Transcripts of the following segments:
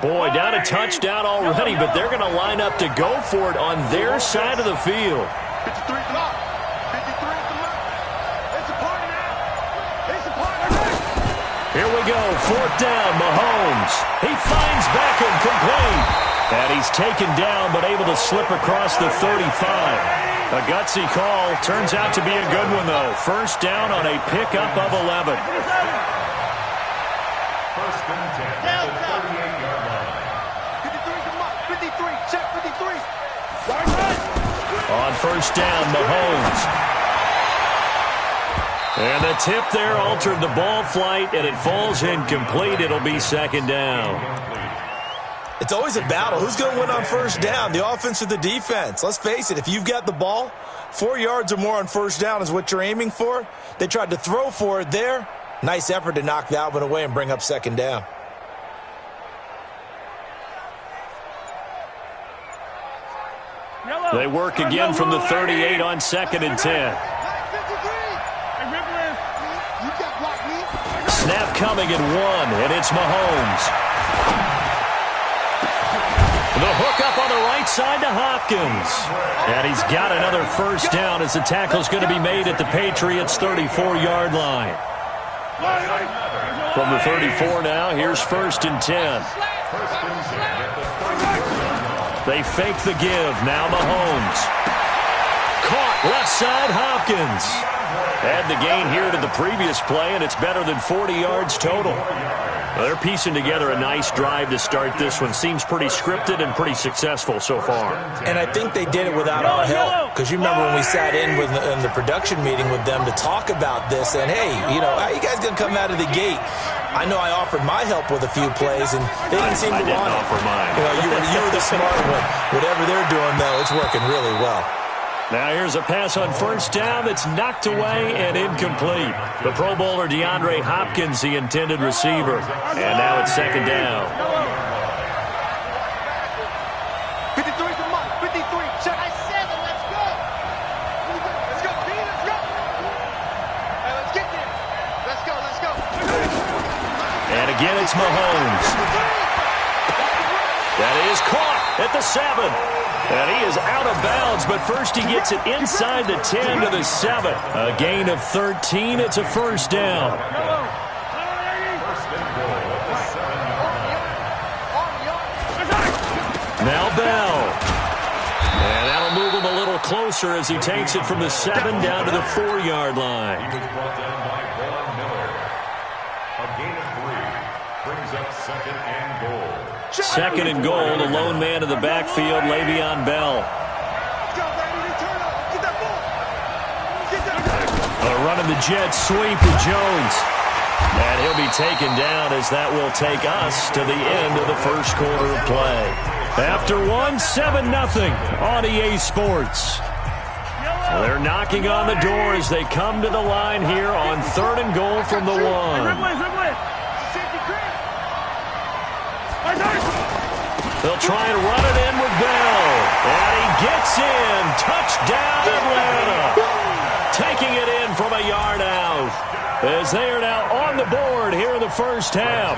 Boy, down a touchdown already, but they're going to line up to go for it on their side of the field. 53 is up. 53 is the mark. It's a party now. It's a party. Here we go. 4th down, Mahomes. He finds Beckham complete. And he's taken down, but able to slip across the 35. A gutsy call. Turns out to be a good one, though. 1st down on a pickup of 11. 1st and 10 at the 38-yard line. 53 is the mark. 53. Check 53. On 1st down, Mahomes. And the tip there altered the ball flight, and it falls incomplete. It'll be 2nd down. It's always a battle. Who's going to win on 1st down, the offense or the defense? Let's face it, if you've got the ball, 4 yards or more on 1st down is what you're aiming for. They tried to throw for it there. Nice effort to knock that one away and bring up 2nd down. They work again from the 38 on 2nd and 10. Snap coming at 1, and it's Mahomes. The hook up on the right side to Hopkins. And he's got another 1st down as the tackle's going to be made at the Patriots' 34-yard line. From the 34 now, here's 1st and 10. They fake the give. Now Mahomes. Caught left side, Hopkins. Add the gain here to the previous play, and it's better than 40 yards total. Well, they're piecing together a nice drive to start this one. Seems pretty scripted and pretty successful so far. And I think they did it without our help. Because you remember when we sat in the production meeting with them to talk about this, and hey, you know, how you guys going to come out of the gate? I know I offered my help with a few plays, and they didn't seem to want it. I didn't offer mine. You know, you were the smart one. Whatever they're doing, though, it's working really well. Now here's a pass on 1st down that's knocked away and incomplete. The Pro Bowler DeAndre Hopkins, the intended receiver. And now it's 2nd down. 53 is the mark. 53. Check. I said it. Let's go. Let's go. Let's go. Hey, let's get there. Let's go. Let's go. And again, it's Mahomes. That is caught at the 7. And he is out of bounds, but first he gets it inside the 10 to the 7. A gain of 13. It's a 1st down. Now Bell. And that'll move him a little closer as he takes it from the 7 down to the 4-yard line. A gain of 3 brings up 2nd and goal. 2nd and goal, the lone man in the backfield, Le'Veon Bell. Running the jet sweep to Jones. And he'll be taken down as that will take us to the end of the 1st quarter of play. After 1, 7-0 on EA Sports. They're knocking on the door as they come to the line here on 3rd and goal from the 1. They'll try and run it in with Bell. And he gets in. Touchdown, Atlanta. Taking it in from a yard out. As they are now on the board here in the 1st half.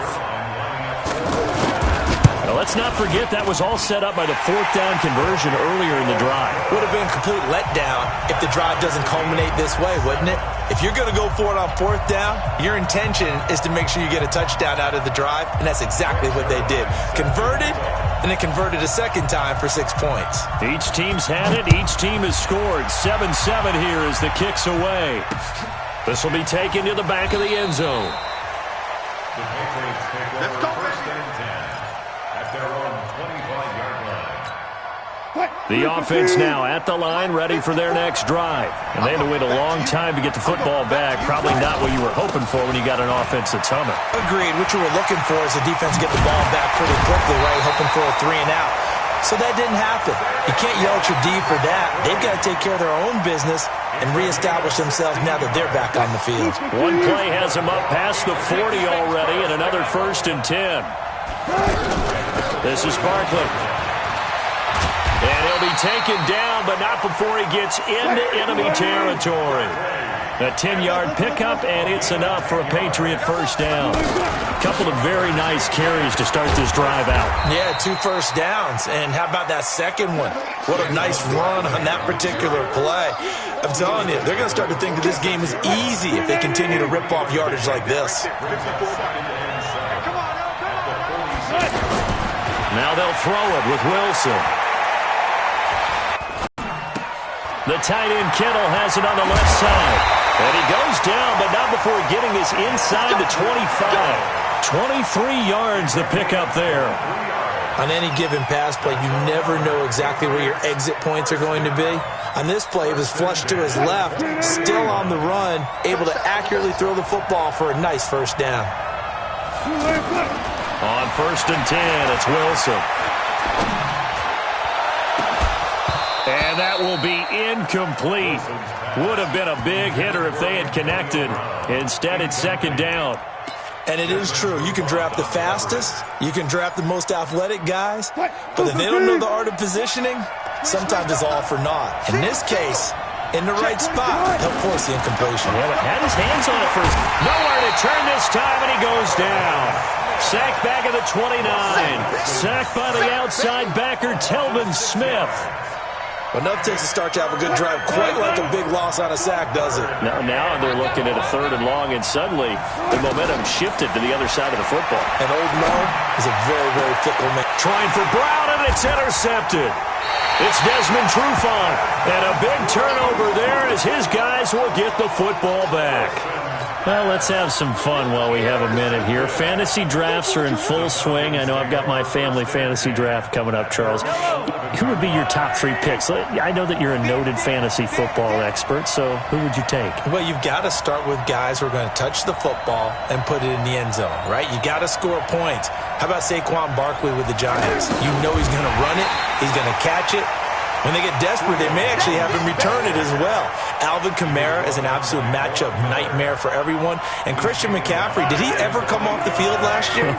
Now, let's not forget that was all set up by the 4th down conversion earlier in the drive. Would have been a complete letdown if the drive doesn't culminate this way, wouldn't it? If you're going to go for it on 4th down, your intention is to make sure you get a touchdown out of the drive, and that's exactly what they did. Converted, and it converted a 2nd time for 6 points. Each team's had it. Each team has scored. 7-7 here as the kick's away. This will be taken to the back of the end zone. The Patriots take over 1st and 10 at their own 25-yard line. The offense now at the line, ready for their next drive. And they had to wait a long time to get the football back. Probably not what you were hoping for when you got an offense that's humming. Agreed. What you were looking for is the defense get the ball back pretty quickly, right? Hoping for a 3 and out. So that didn't happen. You can't yell at your D for that. They've got to take care of their own business and reestablish themselves now that they're back on the field. One play has them up past the 40 already, and another 1st and 10. This is Barkley. And he'll be taken down, but not before he gets into enemy territory. A 10-yard pickup, and it's enough for a Patriot first down. A couple of very nice carries to start this drive out. Yeah, 2 first downs. And how about that second one? What a nice run on that particular play. I'm telling you, they're going to start to think that this game is easy if they continue to rip off yardage like this. Now they'll throw it with Wilson. The tight end Kittle has it on the left side. And he goes down, but not before getting this inside the 25. 23 yards the pickup there. On any given pass play, you never know exactly where your exit points are going to be. On this play, it was flushed to his left, still on the run, able to accurately throw the football for a nice first down. On 1st and 10, it's Wilson. And that will be incomplete. Would have been a big hitter if they had connected. Instead, it's 2nd down. And it is true. You can draft the fastest. You can draft the most athletic guys. But if they don't know the art of positioning, sometimes it's all for naught. In this case, in the right spot, he'll force the incompletion. Yeah, but had his hands on it first. Nowhere to turn this time, and he goes down. Sacked back at the 29. Sacked by the outside backer, Telvin Smith. Enough takes to start to have a good drive, quite like a big loss on a sack, does it? Now they're looking at a 3rd and long, and suddenly the momentum shifted to the other side of the football. And Old Mo is a very, very fickle man. Trying for Brown, and it's intercepted. It's Desmond Trufant, and a big turnover there as his guys will get the football back. Well, let's have some fun while we have a minute here. Fantasy drafts are in full swing. I know I've got my family fantasy draft coming up, Charles. Who would be your top 3 picks? I know that you're a noted fantasy football expert, so who would you take? Well, you've got to start with guys who are going to touch the football and put it in the end zone, right? You got to score points. How about Saquon Barkley with the Giants? You know he's going to run it. He's going to catch it. When they get desperate, they may actually have him return it as well. Alvin Kamara is an absolute matchup nightmare for everyone. And Christian McCaffrey, did he ever come off the field last year?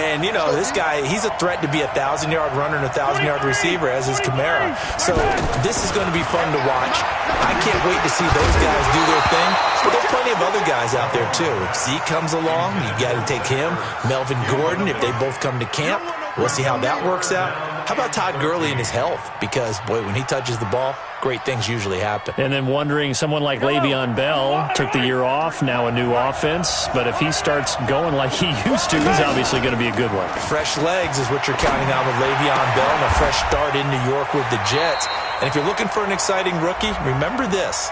And, you know, this guy, he's a threat to be a 1,000-yard runner and a 1,000-yard receiver, as is Kamara. So this is going to be fun to watch. I can't wait to see those guys do their thing. But there's plenty of other guys out there, too. If Zeke comes along, you got to take him. Melvin Gordon, if they both come to camp, we'll see how that works out. How about Todd Gurley and his health? Because, boy, when he touches the ball, great things usually happen. And then wondering, someone like Le'Veon Bell took the year off, now a new offense. But if he starts going like he used to, he's obviously going to be a good one. Fresh legs is what you're counting on with Le'Veon Bell and a fresh start in New York with the Jets. And if you're looking for an exciting rookie, remember this.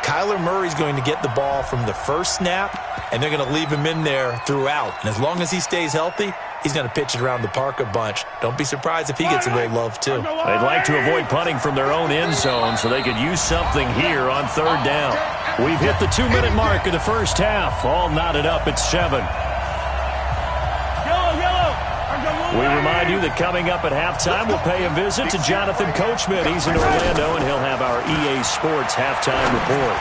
Kyler Murray's going to get the ball from the first snap, and they're going to leave him in there throughout. And as long as he stays healthy, he's going to pitch it around the park a bunch. Don't be surprised if he gets a little love, too. They'd like to avoid punting from their own end zone so they could use something here on 3rd down. We've hit the 2-minute mark of the first half. All knotted up at 7. We remind you that coming up at halftime, we'll pay a visit to Jonathan Coachman. He's in Orlando, and he'll have our EA Sports halftime report.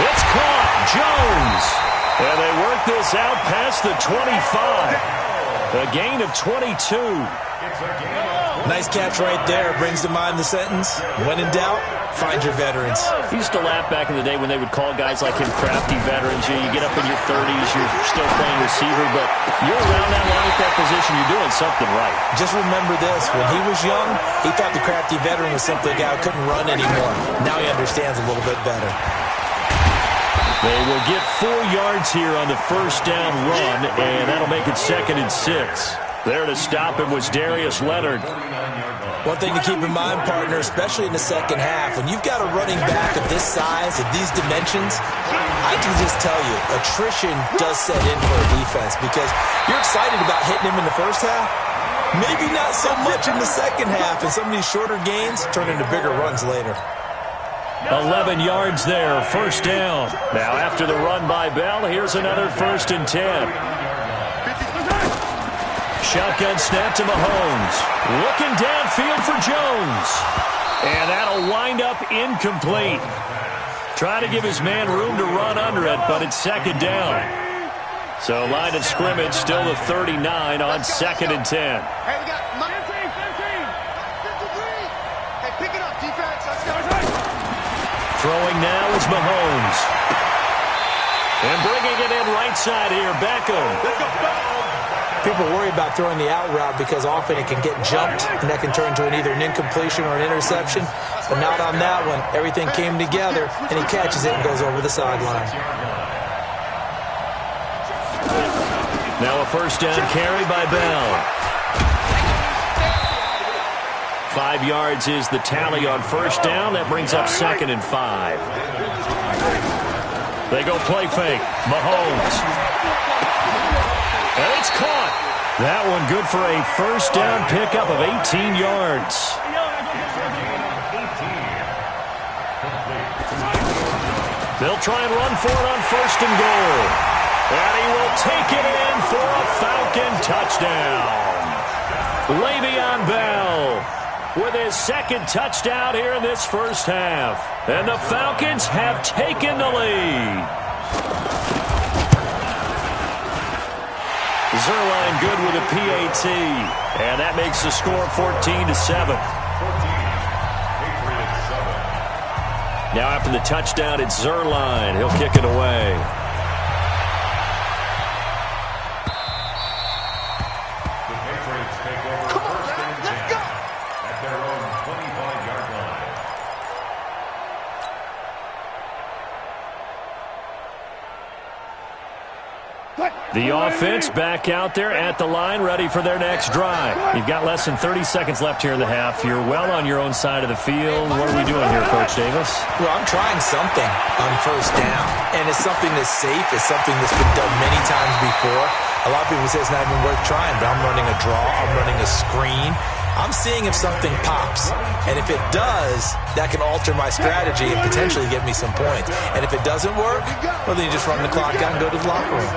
It's caught. Jones. And they work this out past the 25. A gain of 22. Nice catch right there. Brings to mind the sentence, when in doubt, find your veterans. I used to laugh back in the day when they would call guys like him crafty veterans. You get up in your 30s, you're still playing receiver, but you're around that long at that position, you're doing something right. Just remember this. When he was young, he thought the crafty veteran was simply a guy who couldn't run anymore. Now he understands a little bit better. They will get 4 yards here on the first down run, and that'll make it 2nd and 6. There to stop him was Darius Leonard. One thing to keep in mind, partner, especially in the second half, when you've got a running back of this size, of these dimensions, I can just tell you, attrition does set in for a defense because you're excited about hitting him in the first half. Maybe not so much in the second half, and some of these shorter gains turn into bigger runs later. 11 yards there, first down. Now after the run by Bell, here's another 1st and 10. Shotgun snap to Mahomes. Looking downfield for Jones. And that'll wind up incomplete. Trying to give his man room to run under it, but it's 2nd down. So line of scrimmage still the 39 on 2nd and 10. Hey, we got 15. 53. Hey, pick it up, defense. Let's go. Throwing now is is Mahomes. And bringing it in right side here, Beckham. People worry about throwing the out route because often it can get jumped, and that can turn into either an incompletion or an interception. But not on that one. Everything came together, and he catches it and goes over the sideline. Now a first down carry by Bell. 5 yards is the tally on first down. That brings up 2nd and 5. They go play fake. Mahomes. And it's caught. That one good for a first down pickup of 18 yards. They'll try and run for it on first and goal. And he will take it in for a Falcon touchdown. Le'Veon Bell with his 2nd touchdown here in this first half. And the Falcons have taken the lead. Zerline good with a PAT. And that makes the score 14-7. Now after the touchdown, it's Zerline. He'll kick it away. The Patriots take over first and 10 at their own 25-yard line. The offense back out there at the line, ready for their next drive. You've got less than 30 seconds left here in the half. You're well on your own side of the field. What are we doing here, Coach Davis? Well, I'm trying something on first down, and it's something that's safe. It's something that's been done many times before. A lot of people say it's not even worth trying, but I'm running a draw. I'm running a screen. I'm seeing if something pops, and if it does, that can alter my strategy and potentially get me some points. And if it doesn't work, well, then you just run the clock out and go to the locker room.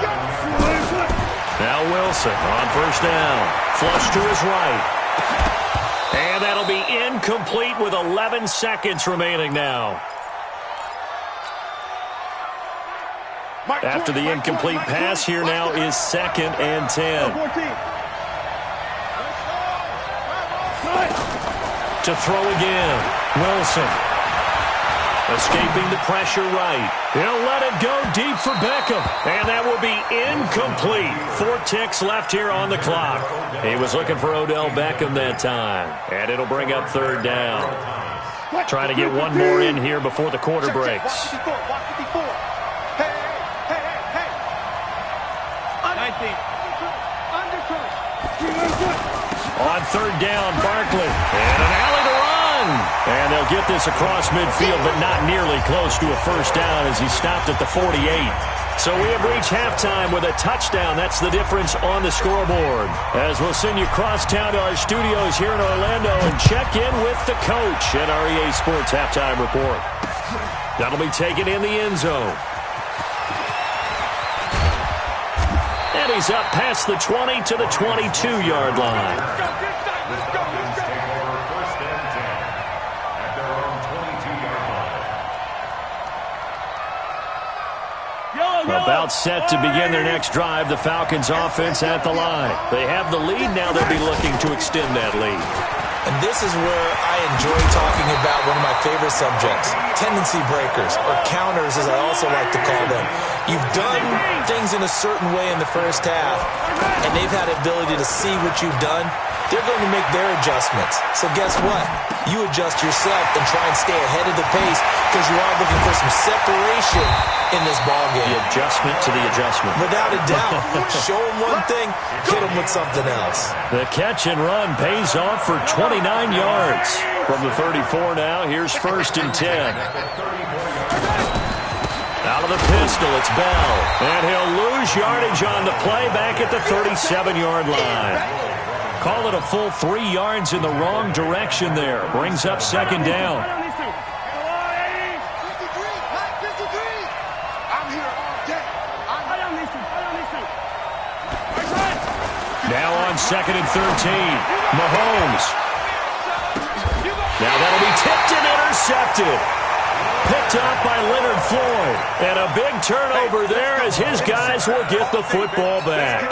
Now Wilson on first down. Flush to his right. And that'll be incomplete with 11 seconds remaining now. After the incomplete pass, here now is 2nd and 10. To throw again. Wilson. Escaping the pressure right. He'll let it go deep for Beckham. And that will be incomplete. 4 ticks left here on the clock. He was looking for Odell Beckham that time. And it'll bring up 3rd down. Trying to get one more in here before the quarter breaks. On 3rd down, Barkley. And an alley to run. And they'll get this across midfield, but not nearly close to a first down as he stopped at the 48. So we have reached halftime with a touchdown. That's the difference on the scoreboard. As we'll send you crosstown to our studios here in Orlando and check in with the coach at our EA Sports Halftime Report. That'll be taken in the end zone. And he's up past the 20 to the 22-yard line. About set to begin their next drive, the Falcons offense at the line. They have the lead, now they'll be looking to extend that lead. And this is where I enjoy talking about one of my favorite subjects, tendency breakers, or counters as I also like to call them. You've done things in a certain way in the first half, and they've had the ability to see what you've done. They're going to make their adjustments. So guess what? You adjust yourself and try and stay ahead of the pace because you are looking for some separation in this ballgame. The adjustment to the adjustment. Without a doubt. Show them one thing, hit them with something else. The catch and run pays off for 29 yards. From the 34 now, here's 1st and 10. Out of the pistol, it's Bell. And he'll lose yardage on the play back at the 37-yard line. Call it a full 3 yards in the wrong direction there. Brings up 2nd down. Now on 2nd and 13. Mahomes. Now that'll be tipped and intercepted. Picked up by Leonard Floyd. And a big turnover there as his guys will get the football back.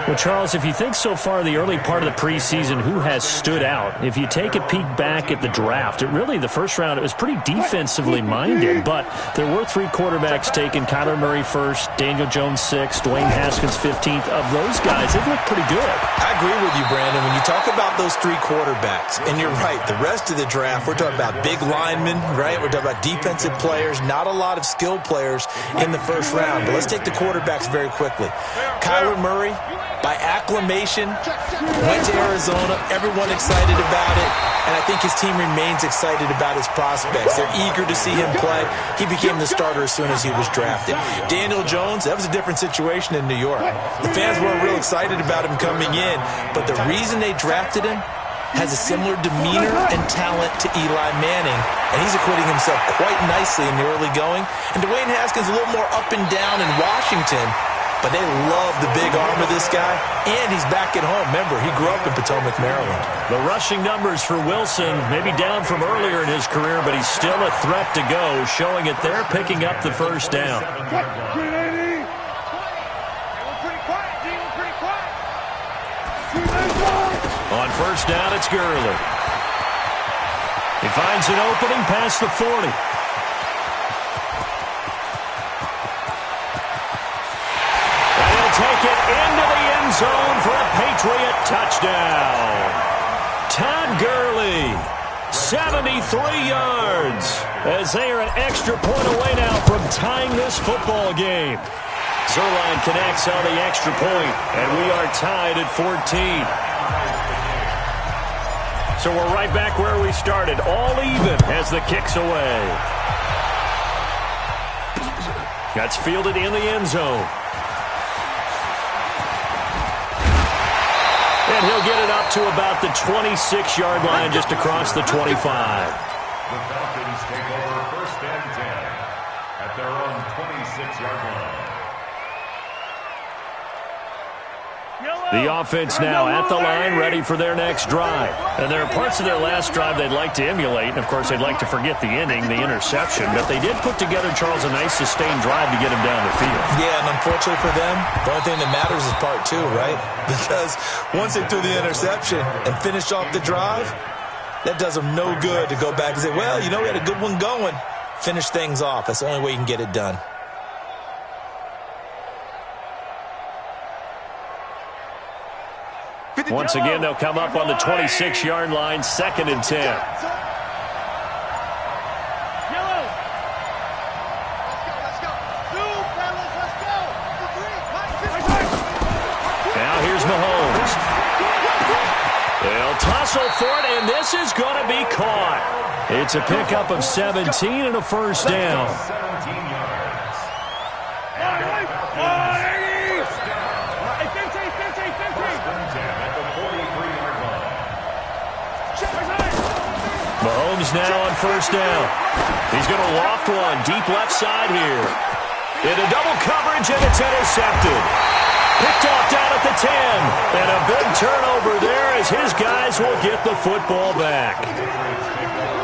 Well, Charles, if you think so far the early part of the preseason, who has stood out? If you take a peek back at the draft, the first round, it was pretty defensively minded, but there were 3 quarterbacks taken. Kyler Murray first, Daniel Jones 6th, Dwayne Haskins 15th. Of those guys, they've looked pretty good. I agree with you, Brandon. When you talk about those 3 quarterbacks, and you're right, the rest of the draft, we're talking about big linemen, right? We're talking about defensive players, not a lot of skilled players in the first round. But let's take the quarterbacks very quickly. Kyler Murray, by acclamation, went to Arizona. Everyone excited about it. And I think his team remains excited about his prospects. They're eager to see him play. He became the starter as soon as he was drafted. Daniel Jones, that was a different situation in New York. The fans weren't real excited about him coming in. But the reason they drafted him has a similar demeanor and talent to Eli Manning. And he's acquitting himself quite nicely in the early going. And Dwayne Haskins a little more up and down in Washington. But they love the big arm of this guy, and he's back at home. Remember, he grew up in Potomac, Maryland. The rushing numbers for Wilson, maybe down from earlier in his career, but he's still a threat to go, showing it there, picking up the first down. On first down, it's Gurley. He finds an opening past the 40. Take it into the end zone for a Patriot touchdown. Todd Gurley, 73 yards, as they are an extra point away now from tying this football game. Zerline connects on the extra point, and we are tied at 14. So we're right back where we started, all even as the kick's away. That's fielded in the end zone. And he'll get it up to about the 26-yard line, just across the 25. The Falcons take over first and 10 at their own 26-yard line. The offense now at the line, ready for their next drive. And there are parts of their last drive they'd like to emulate. And, of course, they'd like to forget the ending, the interception. But they did put together, Charles, a nice sustained drive to get him down the field. Yeah, and unfortunately for them, the only thing that matters is part 2, right? Because once they threw the interception and finished off the drive, that does them no good to go back and say, well, we had a good one going. Finish things off. That's the only way you can get it done. Once again, they'll come up on the 26-yard line, 2nd and 10. Now here's Mahomes. They'll tussle for it, and this is going to be caught. It's a pickup of 17 and a first down. 17 yards. Mahomes now on first down. He's going to loft one deep left side here. Into double coverage, and it's intercepted. Picked off down at the 10. And a big turnover there as his guys will get the football back.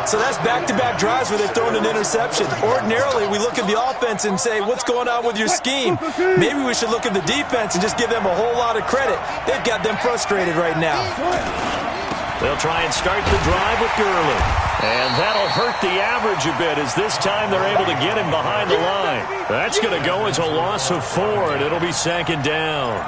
So that's back-to-back drives where they're throwing an interception. Ordinarily, we look at the offense and say, what's going on with your scheme? Maybe we should look at the defense and just give them a whole lot of credit. They've got them frustrated right now. They'll try and start the drive with Gurley. And that'll hurt the average a bit as this time they're able to get him behind the line. That's going to go as a loss of 4, and it'll be 2nd down.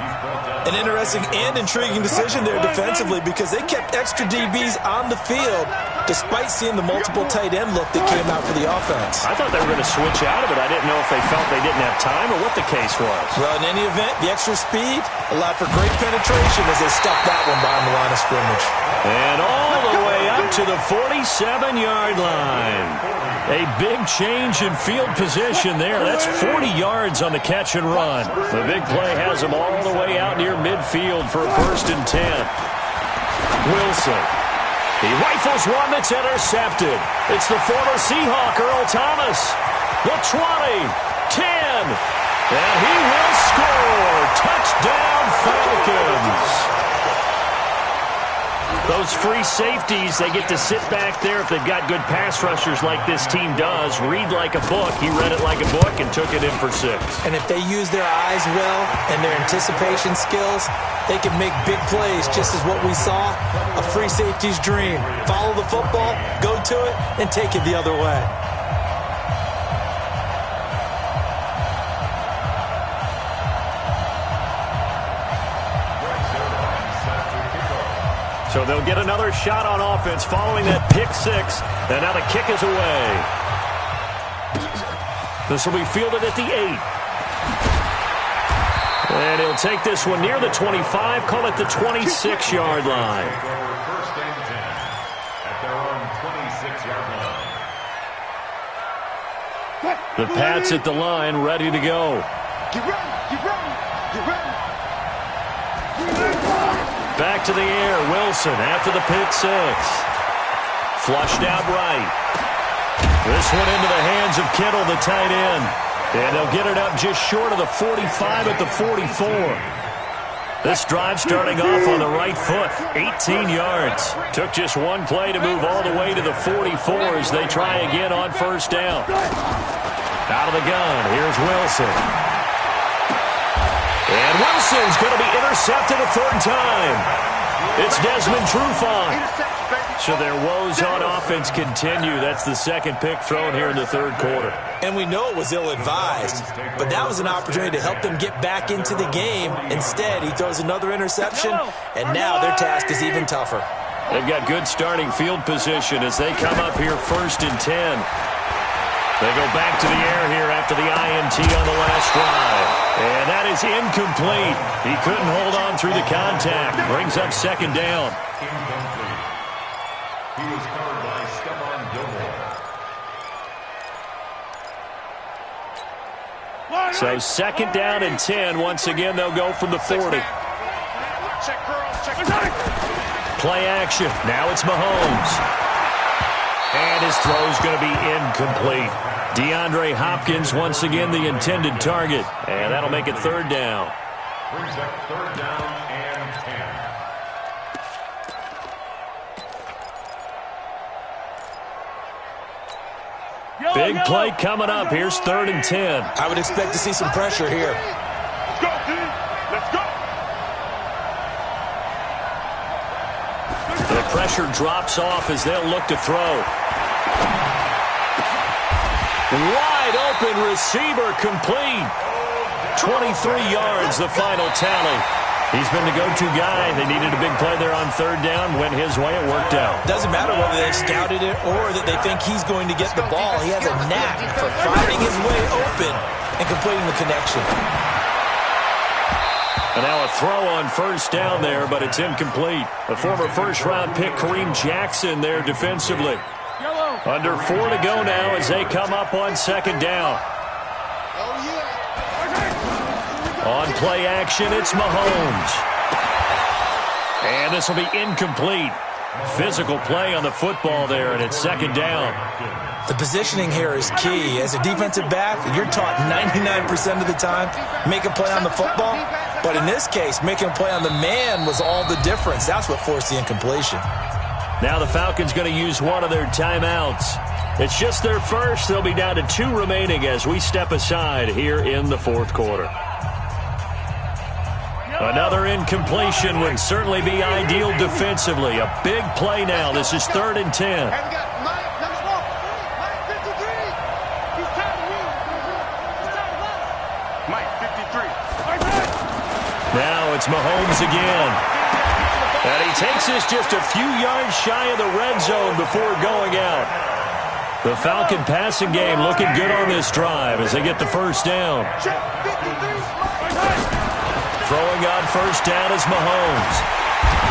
An interesting and intriguing decision there defensively because they kept extra DBs on the field despite seeing the multiple tight end look that came out for the offense. I thought they were going to switch out of it. I didn't know if they felt they didn't have time or what the case was. Well, in any event, the extra speed allowed for great penetration as they stuffed that one behind the line of scrimmage. And all the way up to the 47-yard line. A big change in field position there. That's 40 yards on the catch and run. The big play has them all the way out near midfield for a 1st and 10. Wilson. He rifles one that's intercepted. It's the former Seahawk, Earl Thomas. The 20, 10, and he will score. Touchdown, Falcons. Those free safeties, they get to sit back there if they've got good pass rushers like this team does. Read like a book. He read it like a book and took it in for 6. And if they use their eyes well and their anticipation skills, they can make big plays, just as what we saw, a free safety's dream. Follow the football, go to it, and take it the other way. So they'll get another shot on offense following that pick 6. And now the kick is away. This will be fielded at the 8. And he'll take this one near the 25, call it the 26-yard line. First and 10 at their own 26-yard line. The Pats at the line, ready to go. Get ready, get ready, get ready. Back to the air, Wilson after the pick 6. Flushed out right. This one into the hands of Kittle, the tight end. And they'll get it up just short of the 45 at the 44. This drive starting off on the right foot, 18 yards. Took just one play to move all the way to the 44 as they try again on first down. Out of the gun, here's Wilson. And Wilson's going to be intercepted a 3rd time. It's Desmond Trufant. So their woes on offense continue. That's the 2nd pick thrown here in the 3rd quarter. And we know it was ill-advised, but that was an opportunity to help them get back into the game. Instead, he throws another interception, and now their task is even tougher. They've got good starting field position as they come up here 1st and 10. They go back to the air here after the INT on the last drive. And that is incomplete. He couldn't hold on through the contact. Brings up 2nd down. Incomplete. He was covered by Stephon Gilmore. So 2nd down and 10. Once again, they'll go from the 40. Check girls, check. Play action. Now it's Mahomes. And his throw's going to be incomplete. DeAndre Hopkins, once again, the intended target. And that'll make it 3rd down. Brings up 3rd down and 10. Big play coming up. Here's 3rd and 10. I would expect to see some pressure here. Let's go, D. Let's go. The pressure drops off as they'll look to throw. Wide open receiver complete. 23 yards, the final tally. He's been the go-to guy. They needed a big play there on 3rd down. Went his way. It worked out. Doesn't matter whether they scouted it or that they think he's going to get the ball. He has a knack for finding his way open and completing the connection. And now a throw on 1st down there, but it's incomplete. The former 1st-round pick, Kareem Jackson, there defensively. Under 4 to go now as they come up on 2nd down. On play action, it's Mahomes. And this will be incomplete. Physical play on the football there, and it's 2nd down. The positioning here is key. As a defensive back, you're taught 99% of the time, make a play on the football. But in this case, making a play on the man was all the difference. That's what forced the incompletion. Now the Falcons going to use one of their timeouts. It's just their first. They'll be down to 2 remaining as we step aside here in the 4th quarter. Another incompletion would certainly be ideal defensively. A big play now. This is 3rd and 10. Now it's Mahomes again. And he takes this just a few yards shy of the red zone before going out. The Falcon passing game looking good on this drive as they get the 1st down. Throwing on 1st down is Mahomes.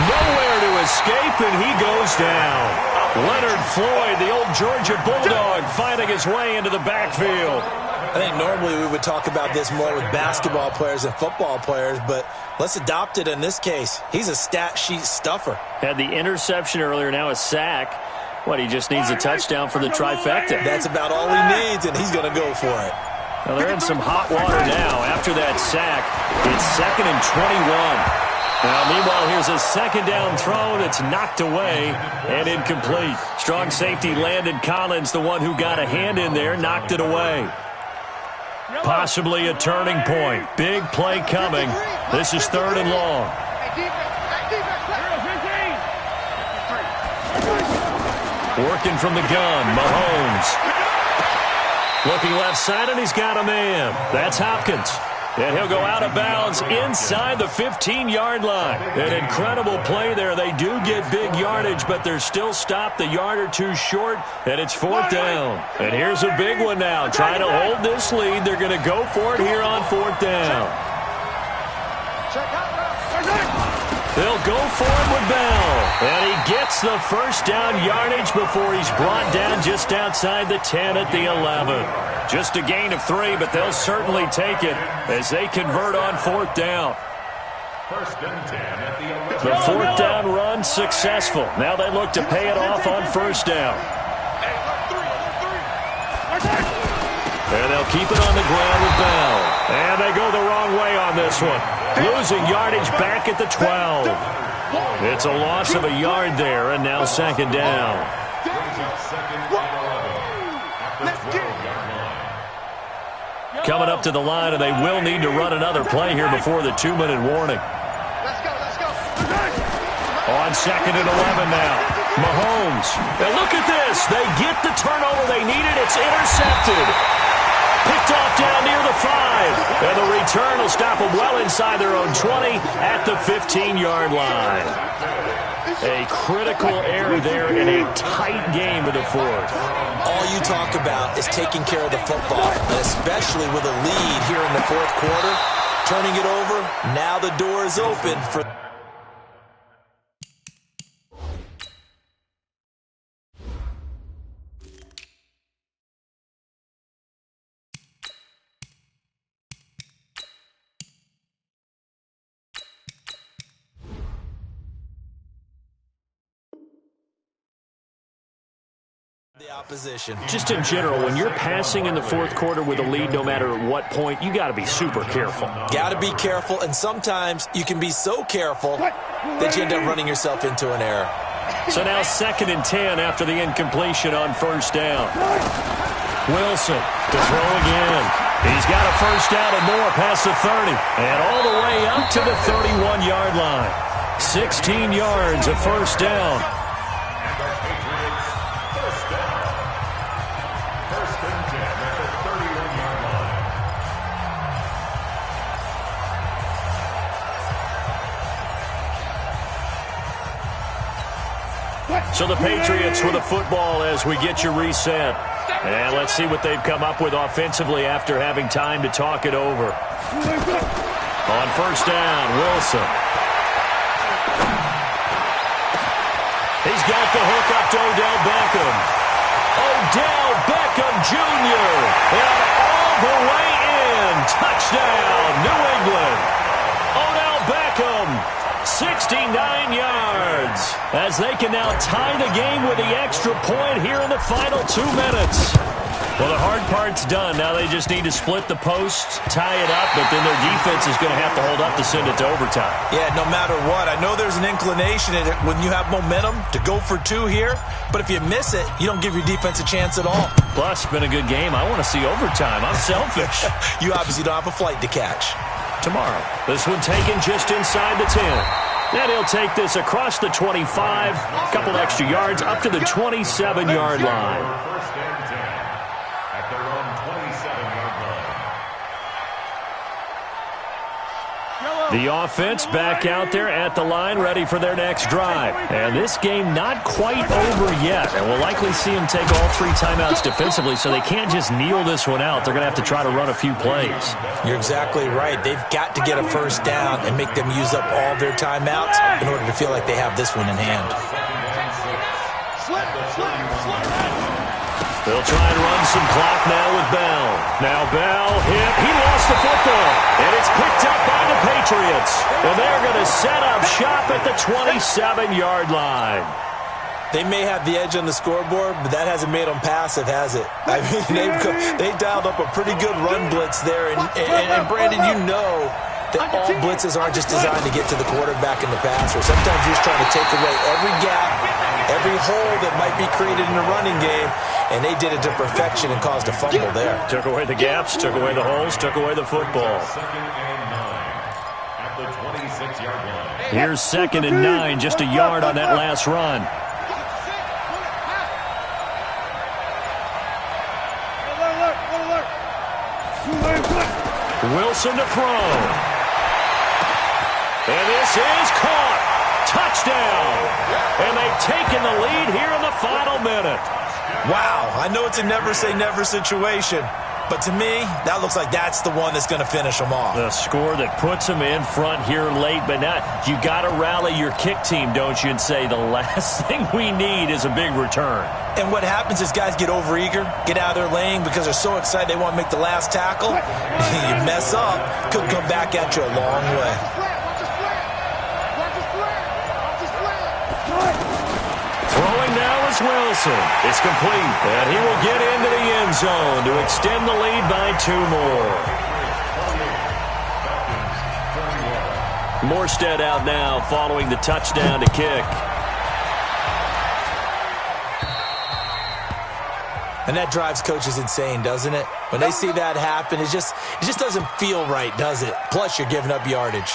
Nowhere to escape, and he goes down. Leonard Floyd, the old Georgia Bulldog, finding his way into the backfield. I think normally we would talk about this more with basketball players and football players, but let's adopt it in this case. He's a stat sheet stuffer. Had the interception earlier, now a sack. What, he just needs a touchdown for the trifecta. That's about all he needs, and he's going to go for it. Well, they're in some hot water now. After that sack, it's 2nd and 21. Now, meanwhile, here's a second down throw that's knocked away and incomplete. Strong safety Landon Collins, the one who got a hand in there, knocked it away. Possibly a turning point. Big play coming. This is 3rd and long. Working from the gun, Mahomes. Looking left side, and he's got a man. That's Hopkins. And he'll go out of bounds inside the 15-yard line. An incredible play there. They do get big yardage, but they're still stopped a yard or two short, and it's 4th down. And here's a big one now. Trying to hold this lead. They're going to go for it here on 4th down. They'll go for it with Bell. And he gets the first down yardage before he's brought down just outside the 10 at the 11. Just a gain of 3, but they'll certainly take it as they convert on 4th down. 1st and 10 at the 11. The 4th down run successful. Now they look to pay it off on 1st down. And they'll keep it on the ground with Bell. And they go the wrong way on this one. Losing yardage back at the 12. It's a loss of a yard there, and now 2nd down. Coming up to the line, and they will need to run another play here before the 2-minute warning. Let's go. On 2nd and 11 now. Mahomes. And look at this. They get the turnover they needed. It's intercepted. Picked off down near the 5. And the return will stop them well inside their own 20 at the 15-yard line. A critical error there in a tight game of the 4th. All you talk about is taking care of the football, and especially with a lead here in the 4th quarter. Turning it over, now the door is open for... the opposition. Just in general, when you're passing in the 4th quarter with a lead, no matter at what point, you got to be super careful. Got to be careful, and sometimes you can be so careful that you end up running yourself into an error. So now 2nd and 10 after the incompletion on 1st down. Wilson to throw again. He's got a 1st down and more past the 30. And all the way up to the 31-yard line. 16 yards of 1st down. So the Patriots with the football as we get you reset. And let's see what they've come up with offensively after having time to talk it over. On 1st down, Wilson. He's got the hook up to Odell Beckham. Odell Beckham Jr. And all the way in. Touchdown, New England. Odell Beckham. 69 yards as they can now tie the game with the extra point here in the final 2 minutes. Well, the hard part's done. Now they just need to split the post, tie it up, but then their defense is going to have to hold up to send it to overtime. Yeah, no matter what. I know there's an inclination in it when you have momentum to go for 2 here, but if you miss it, you don't give your defense a chance at all. Plus, it's been a good game. I want to see overtime. I'm selfish. You obviously don't have a flight to catch. Tomorrow, this one taken just inside the 10. And he'll take this across the 25, a couple extra yards, up to the 27-yard line. 1st and 10 at their own 27-yard line. The offense back out there at the line, ready for their next drive. And this game not quite over yet. And we'll likely see them take all 3 timeouts defensively, so they can't just kneel this one out. They're going to have to try to run a few plays. You're exactly right. They've got to get a 1st down and make them use up all their timeouts in order to feel like they have this one in hand. They'll try and run some clock now with Bell. Now Bell hit. He lost the football. And it's picked up by the Patriots. And they're going to set up shop at the 27-yard line. They may have the edge on the scoreboard, but that hasn't made them passive, has it? I mean, they dialed up a pretty good run blitz there. And Brandon, you know that all blitzes aren't just designed to get to the quarterback and the passer. Sometimes you're just trying to take away every gap, every hole that might be created in the running game, and they did it to perfection and caused a fumble there. Took away the gaps, took away the holes, took away the football. Second and 9 at the 26-yard line. Here's 2nd and 9, just a yard on that last run. Wilson to throw. And this is caught. Touchdown. And they've taken the lead here in the final minute. Wow, I know it's a never-say-never situation, but to me, that looks like that's the one that's going to finish them off. The score that puts them in front here late, but now you got to rally your kick team, don't you, and say the last thing we need is a big return. And what happens is guys get overeager, get out of their lane because they're so excited they want to make the last tackle. You mess up, could come back at you a long way. Throwing now is Wilson. It's complete, and he will get into the end zone to extend the lead by 2 more. Morstead out now following the touchdown to kick. And that drives coaches insane, doesn't it? When they see that happen, it just doesn't feel right, does it? Plus, you're giving up yardage.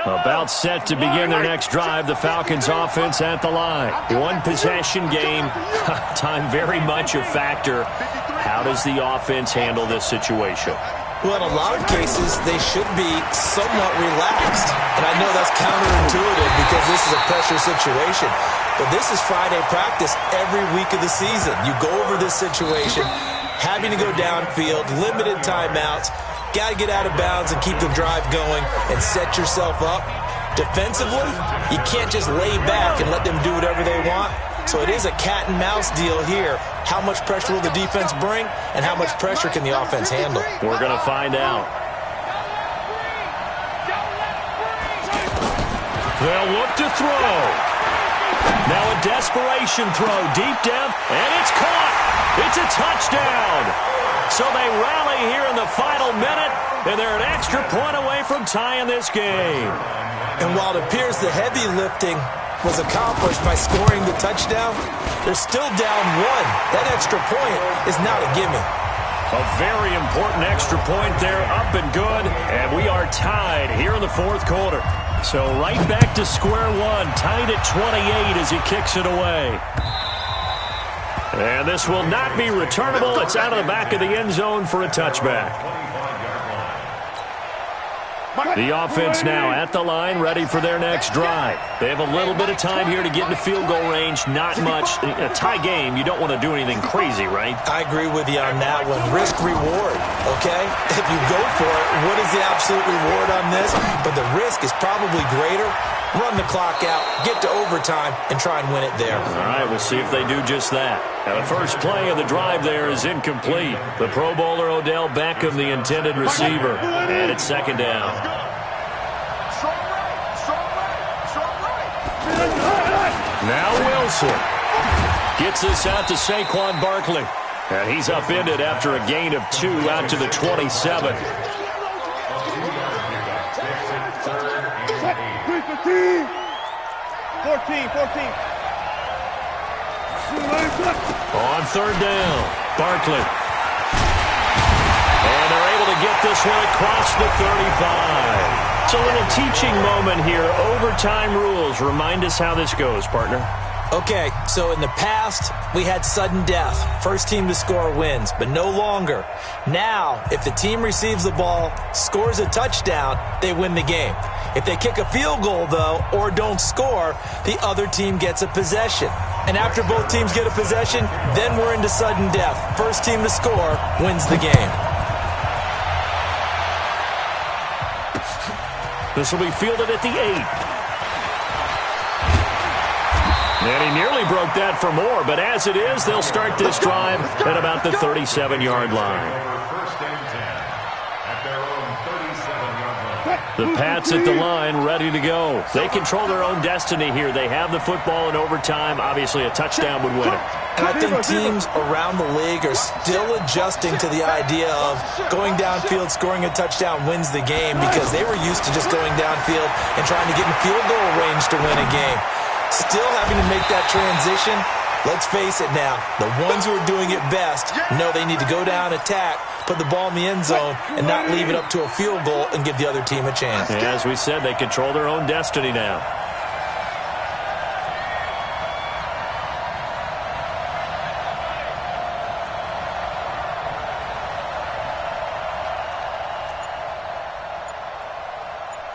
About set to begin their next drive, the Falcons offense at the line. One possession game, time very much a factor. How does the offense handle this situation? Well, in a lot of cases, they should be somewhat relaxed. And I know that's counterintuitive because this is a pressure situation. But this is Friday practice every week of the season. You go over this situation, having to go downfield, limited timeouts, got to get out of bounds and keep the drive going and set yourself up. Defensively, you can't just lay back and let them do whatever they want. So it is a cat and mouse deal here. How much pressure will the defense bring, and how much pressure can the offense handle? We're going to find out. They'll look to throw. Now a desperation throw deep down, and it's caught. It's a touchdown. So they rally here in the final minute, and they're an extra point away from tying this game. And while it appears the heavy lifting was accomplished by scoring the touchdown, they're still down 1. That extra point is not a gimme. A very important extra point there, up and good, and we are tied here in the 4th quarter. So right back to square one, tied at 28 as he kicks it away. And this will not be returnable. It's out of the back of the end zone for a touchback. The offense now at the line, ready for their next drive. They have a little bit of time here to get into field goal range, not much. A tie game, you don't want to do anything crazy, right? I agree with you on that one. Risk reward, okay? If you go for it, what is the absolute reward on this? But the risk is probably greater. Run the clock out, get to overtime, and try and win it there. All right, we'll see if they do just that. Now, the first play of the drive there is incomplete. The Pro Bowler Odell Beckham, the intended receiver, and it's 2nd down. Now Wilson gets this out to Saquon Barkley. And he's upended after a gain of 2 out to the 27. 14. On 3rd down, Barkley. And they're able to get this one across the 35. It's a little teaching moment here. Overtime rules. Remind us how this goes, partner. Okay, so in the past, we had sudden death. First team to score wins, but no longer. Now, if the team receives the ball, scores a touchdown, they win the game. If they kick a field goal, though, or don't score, the other team gets a possession. And after both teams get a possession, then we're into sudden death. First team to score wins the game. This will be fielded at the 8. And he nearly broke that for more, but as it is, they'll start this drive at about the 37-yard line. First and 10 at their own 37-yard line. The Pats at the line, ready to go. They control their own destiny here. They have the football in overtime. Obviously, a touchdown would win it. And I think teams around the league are still adjusting to the idea of going downfield, scoring a touchdown wins the game, because they were used to just going downfield and trying to get in field goal range to win a game. Still having to make that transition. Let's face it now, the ones who are doing it best know they need to go down, attack, put the ball in the end zone, and not leave it up to a field goal and give the other team a chance. And as we said, they control their own destiny now.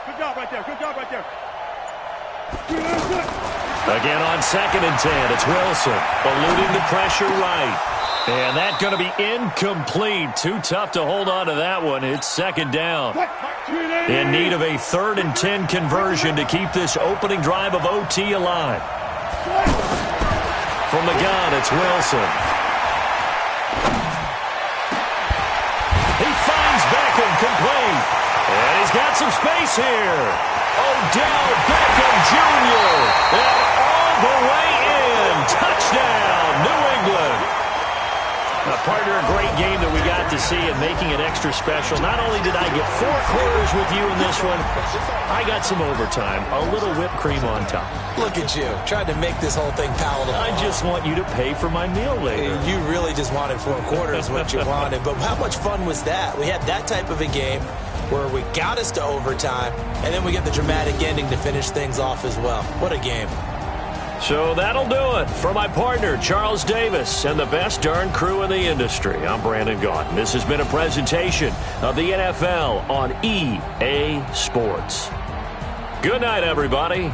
Good job right there. Good job right there. Again on 2nd and 10, it's Wilson, eluding the pressure right. And that's going to be incomplete. Too tough to hold on to that one. It's 2nd down. In need of a 3rd and 10 conversion to keep this opening drive of OT alive. From the gun, it's Wilson. He finds Beckham complete. And he's got some space here. Odell Beckham Jr. And all the way in. Touchdown, New England. Now, partner, a great game that we got to see and making it extra special. Not only did I get 4 quarters with you in this one, I got some overtime, a little whipped cream on top. Look at you, trying to make this whole thing palatable. I just want you to pay for my meal later. You really just wanted 4 quarters, what you wanted. But how much fun was that? We had that type of a game where we got us to overtime, and then we get the dramatic ending to finish things off as well. What a game. So that'll do it. For my partner, Charles Davis, and the best darn crew in the industry, I'm Brandon Gaudin. This has been a presentation of the NFL on EA Sports. Good night, everybody.